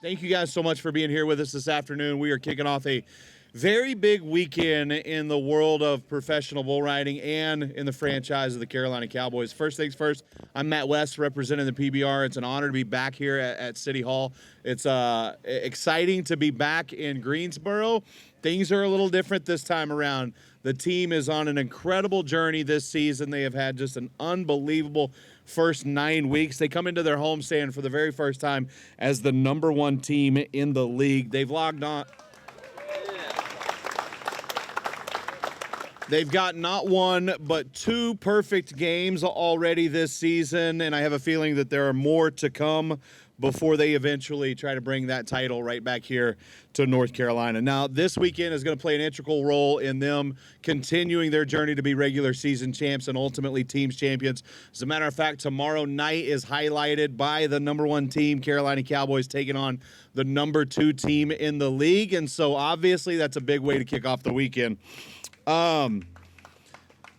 Thank you guys so much for being here with us this afternoon. We are kicking off a very big weekend in the world of professional bull riding and in the franchise of the Carolina Cowboys. First things first, I'm Matt West representing the PBR. It's an honor to be back here at City Hall. It's exciting to be back in Greensboro. Things are a little different this time around. The team is on an incredible journey this season. They have had just an unbelievable first 9 weeks. They come into their homestand for the very first time as the #1 team in the league. They've logged on. They've got not one, but 2 perfect games already this season, and I have a feeling that there are more to come before they eventually try to bring that title right back here to North Carolina. Now, this weekend is going to play an integral role in them continuing their journey to be regular season champs and ultimately teams champions. As a matter of fact, tomorrow night is highlighted by the #1 team, Carolina Cowboys, taking on the #2 team in the league, and so obviously that's a big way to kick off the weekend.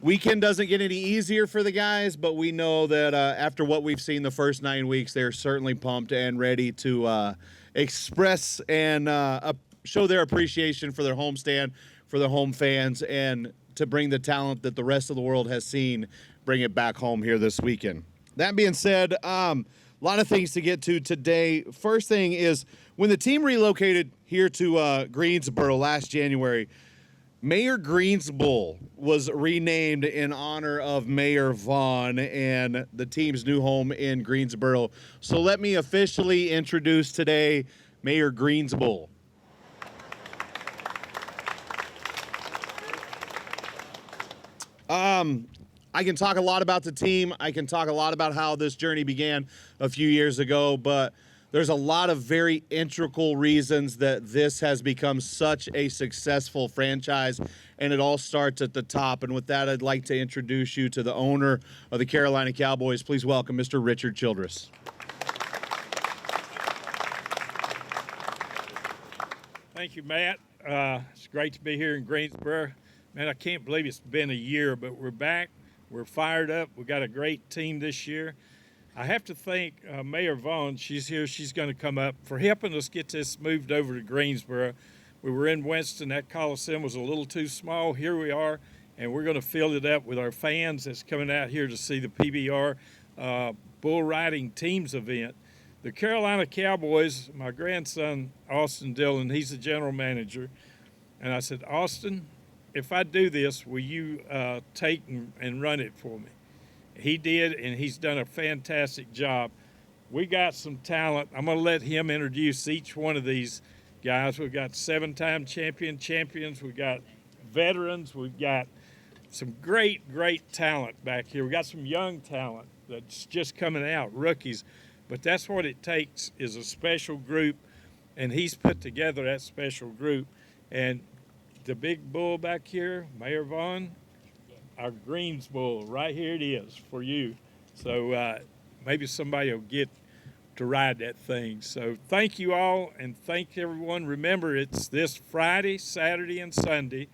Weekend doesn't get any easier for the guys, but we know that after what we've seen the first 9 weeks, they're certainly pumped and ready to express and show their appreciation for their homestand, for their home fans, and to bring the talent that the rest of the world has seen, bring it back home here this weekend. That being said, a lot of things to get to today. First thing is, when the team relocated here to Greensboro last January, Mayor Greensbull was renamed in honor of Mayor Vaughan and the team's new home in Greensboro. So let me officially introduce today Mayor Greensbull. I can talk a lot about the team. I can talk a lot about how this journey began a few years ago, but there's a lot of very integral reasons that this has become such a successful franchise, and it all starts at the top. And with that, I'd like to introduce you to the owner of the Carolina Cowboys. Please welcome Mr. Richard Childress. Thank you, Matt. It's great to be here in Greensboro. Man, I can't believe it's been a year, but we're back. We're fired up. We got a great team this year. I have to thank Mayor Vaughan. She's here. She's going to come up for helping us get this moved over to Greensboro. We were in Winston. That Coliseum was a little too small. Here we are, and we're going to fill it up with our fans that's coming out here to see the PBR bull riding teams event. The Carolina Cowboys, my grandson, Austin Dillon, he's the general manager. And I said, Austin, if I do this, will you take and run it for me? He did, and he's done a fantastic job. We got some talent. I'm going to let him introduce each one of these guys. We've got 7-time champions. We've got veterans. We've got some great talent back here. We got some young talent that's just coming out, rookies. But that's what it takes, is a special group, and he's put together that special group. And the big bull back here, Mayor Vaughan, our Greensbull, right here it is for you. So maybe somebody will get to ride that thing. So thank you all, and thank everyone. Remember, it's this Friday, Saturday, and Sunday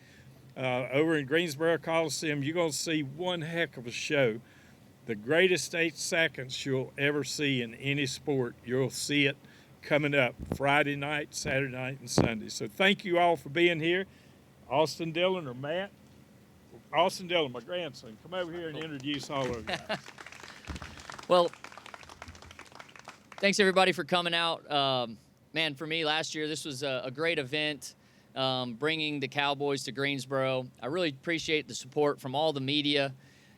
over in Greensboro Coliseum. You're going to see one heck of a show. The greatest 8 seconds you'll ever see in any sport. You'll see it coming up Friday night, Saturday night, and Sunday. So thank you all for being here. Austin Dillon or Matt? Austin Dillon, my grandson, come over here and introduce all of you. Well, thanks everybody for coming out. Man, for me last year, this was a great event, bringing the Cowboys to Greensboro. I really appreciate the support from all the media.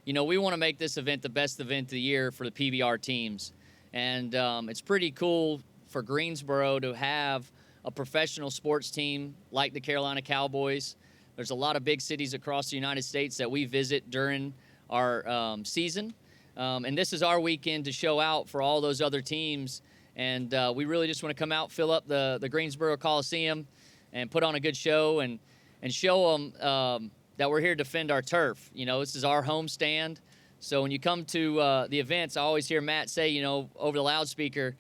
You know, we want to make this event the best event of the year for the PBR teams. And it's pretty cool for Greensboro to have a professional sports team like the Carolina Cowboys. There's a lot of big cities across the United States that we visit during our season. And this is our weekend to show out for all those other teams. And we really just want to come out, fill up the Greensboro Coliseum, and put on a good show and show them that we're here to defend our turf. You know, this is our home stand. So when you come to the events, I always hear Matt say, you know, over the loudspeaker,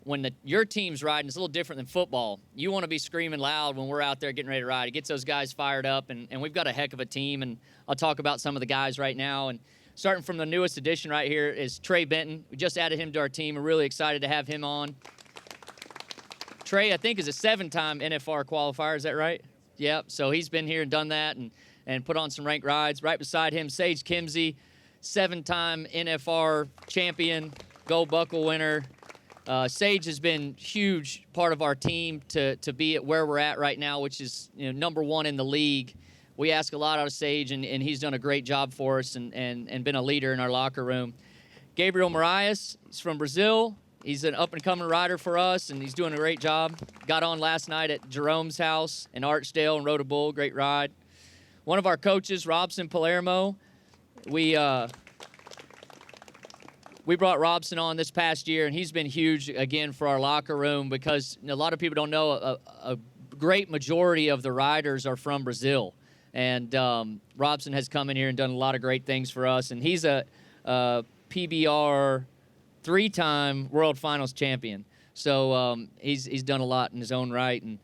when your team's riding, it's a little different than football. You want to be screaming loud when we're out there getting ready to ride. It gets those guys fired up, and we've got a heck of a team, and I'll talk about some of the guys right now. And starting from the newest addition right here is Trey Benton. We just added him to our team. We're really excited to have him on. Trey, I think, is a 7-time NFR qualifier. Is that right? Yep. So he's been here and done that and put on some ranked rides. Right beside him, Sage Kimsey, 7-time NFR champion, gold buckle winner. Sage has been huge part of our team to be at where we're at right now, which is number 1 in the league. We ask a lot out of Sage, and he's done a great job for us and been a leader in our locker room. Gabriel Marias, he's from Brazil. He's an up-and-coming rider for us, and he's doing a great job. Got on last night at Jerome's house in Archdale and rode a bull. Great ride. One of our coaches, Robson Palermo, we brought Robson on this past year, and he's been huge, again, for our locker room because a lot of people don't know a great majority of the riders are from Brazil. And Robson has come in here and done a lot of great things for us, and he's a PBR 3-time World Finals champion. So he's done a lot in his own right. And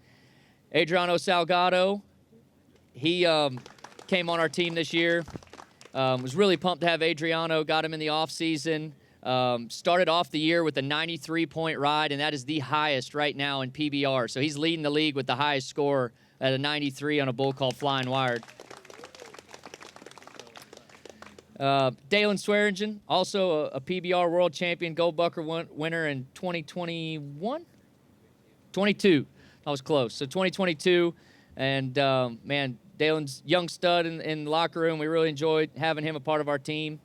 Adriano Salgado, he came on our team this year. Was really pumped to have Adriano. Got him in the offseason. Started off the year with a 93-point ride, and that is the highest right now in PBR. So he's leading the league with the highest score at a 93 on a bull called Flying Wired. Dalen Swearingen, also a PBR world champion, gold buckle winner in 2021? 22. I was close. So 2022. And, man, Dalen's young stud in the locker room. We really enjoyed having him a part of our team.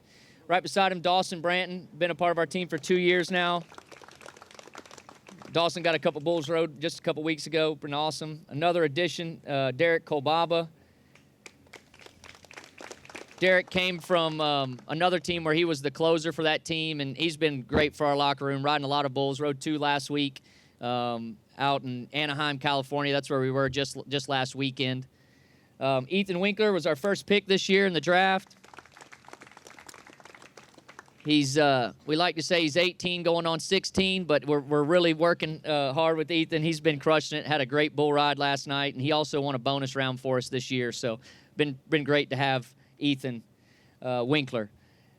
Right beside him, Dawson Branton, been a part of our team for 2 years now. Dawson got a couple bulls rode just a couple weeks ago. Been awesome. Another addition, Derek Kolbaba. Derek came from another team where he was the closer for that team, and he's been great for our locker room, riding a lot of bulls. Rode 2 last week out in Anaheim, California. That's where we were just last weekend. Ethan Winkler was our first pick this year in the draft. He's we like to say he's 18 going on 16, but we're really working hard with Ethan. He's been crushing it, had a great bull ride last night, and he also won a bonus round for us this year. So been great to have Ethan Winkler.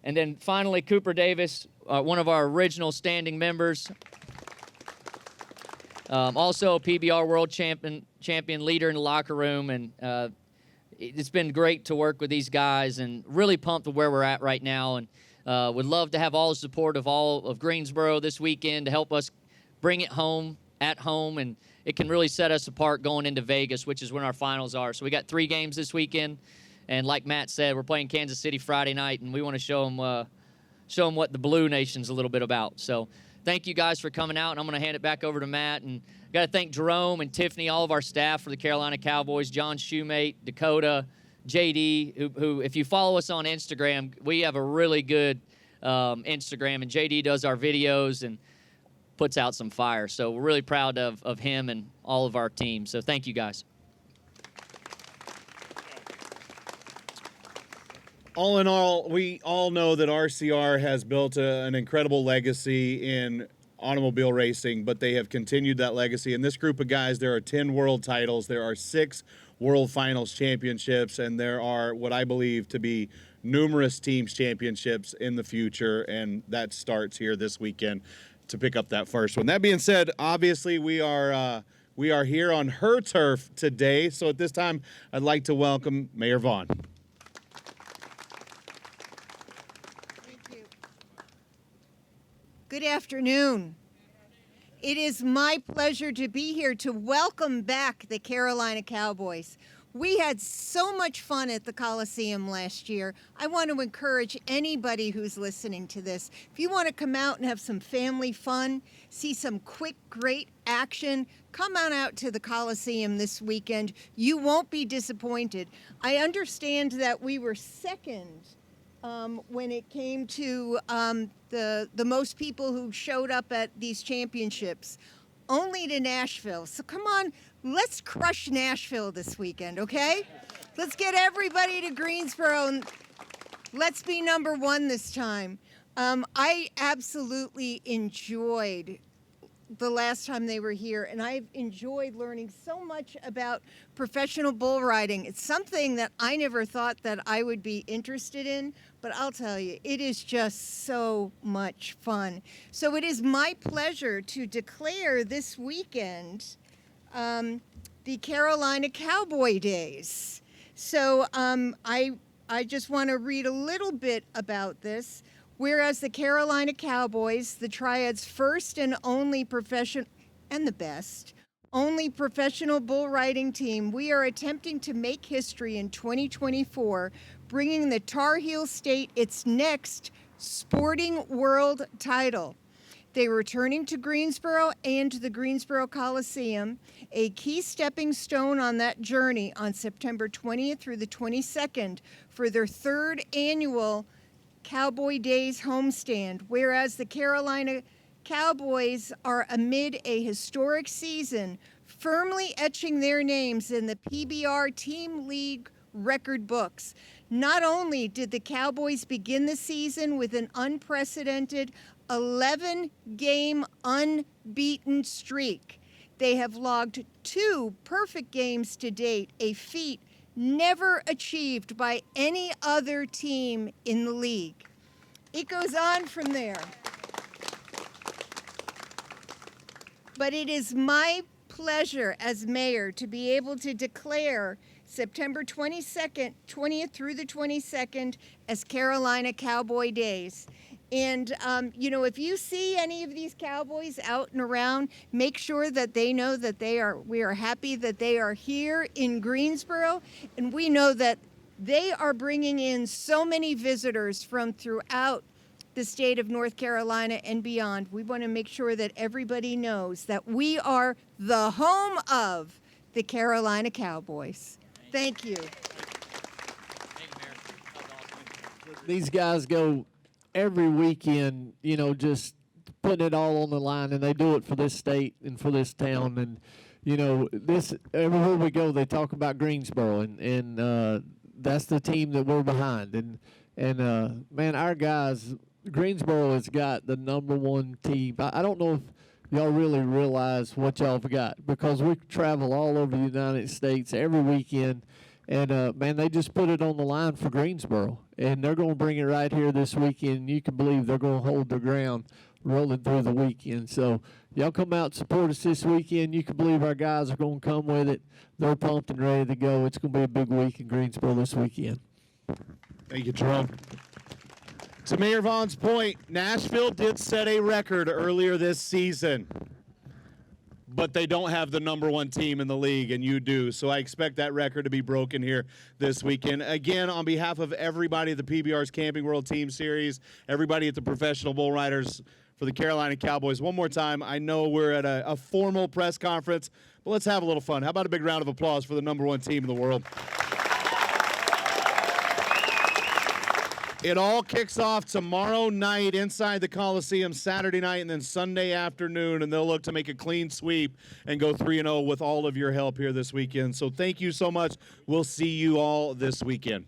And then finally, Cooper Davis, one of our original standing members. Also a PBR world champion leader in the locker room, and it's been great to work with these guys and really pumped with where we're at right now. And would love to have all the support of all of Greensboro this weekend to help us bring it home at home, and it can really set us apart going into Vegas, which is when our finals are. So we got 3 games this weekend, and like Matt said, we're playing Kansas City Friday night, and we want to show them what the Blue Nation's a little bit about. So thank you guys for coming out, and I'm going to hand it back over to Matt. And got to thank Jerome and Tiffany, all of our staff for the Carolina Cowboys, John Shoemate, Dakota, JD, who if you follow us on Instagram, we have a really good Instagram, and JD does our videos and puts out some fire. So we're really proud of him and all of our team. So thank you, guys. All in all, we all know that RCR has built an incredible legacy in automobile racing, but they have continued that legacy. In this group of guys, there are 10 world titles, there are 6 World Finals championships, and there are what I believe to be numerous teams championships in the future, and that starts here this weekend to pick up that first one. That being said, obviously we are here on her turf today, so at this time I'd like to welcome Mayor Vaughan. Thank you. Good afternoon. It is my pleasure to be here to welcome back the Carolina Cowboys. We had so much fun at the Coliseum last year. I want to encourage anybody who's listening to this, if you want to come out and have some family fun, see some quick, great action, come on out to the Coliseum this weekend. You won't be disappointed. I understand that we were second when it came to the most people who showed up at these championships, only to Nashville. So come on, let's crush Nashville this weekend, okay? Let's get everybody to Greensboro and let's be number 1 this time. I absolutely enjoyed the last time they were here, and I've enjoyed learning so much about professional bull riding. It's something that I never thought that I would be interested in, but I'll tell you, it is just so much fun. So it is my pleasure to declare this weekend the Carolina Cowboy Days. So I just want to read a little bit about this. Whereas the Carolina Cowboys, the Triad's first and only professional, and the best, only professional bull riding team, we are attempting to make history in 2024, bringing the Tar Heel State its next Sporting World title. They are returning to Greensboro and to the Greensboro Coliseum, a key stepping stone on that journey on September 20th through the 22nd for their third annual Cowboy Days homestand, whereas the Carolina Cowboys are amid a historic season, firmly etching their names in the PBR Team League record books. Not only did the Cowboys begin the season with an unprecedented 11-game unbeaten streak, they have logged 2 perfect games to date, a feat never achieved by any other team in the league. It goes on from there. But it is my pleasure as mayor to be able to declare September 20th through the 22nd as Carolina Cowboy Days. And, if you see any of these cowboys out and around, make sure that they know that we are happy that they are here in Greensboro. And we know that they are bringing in so many visitors from throughout the state of North Carolina and beyond. We want to make sure that everybody knows that we are the home of the Carolina Cowboys. Thank you. Thank you, Mayor. That was awesome. These guys go every weekend, just putting it all on the line, and they do it for this state and for this town. And, this everywhere we go, they talk about Greensboro, and that's the team that we're behind. And man, our guys, Greensboro has got the #1 team. I don't know if y'all really realize what y'all have got, because we travel all over the United States every weekend. And, man, they just put it on the line for Greensboro. And they're going to bring it right here this weekend. You can believe they're going to hold their ground rolling through the weekend. So y'all come out and support us this weekend. You can believe our guys are going to come with it. They're pumped and ready to go. It's going to be a big week in Greensboro this weekend. Thank you, Jerome. To Mayor Vaughan's point, Nashville did set a record earlier this season, but they don't have the #1 team in the league, and you do. So I expect that record to be broken here this weekend. Again, on behalf of everybody at the PBR's Camping World Team Series, everybody at the Professional Bull Riders for the Carolina Cowboys, one more time, I know we're at a formal press conference, but let's have a little fun. How about a big round of applause for the #1 team in the world? It all kicks off tomorrow night inside the Coliseum, Saturday night, and then Sunday afternoon, and they'll look to make a clean sweep and go 3-0 with all of your help here this weekend. So thank you so much. We'll see you all this weekend.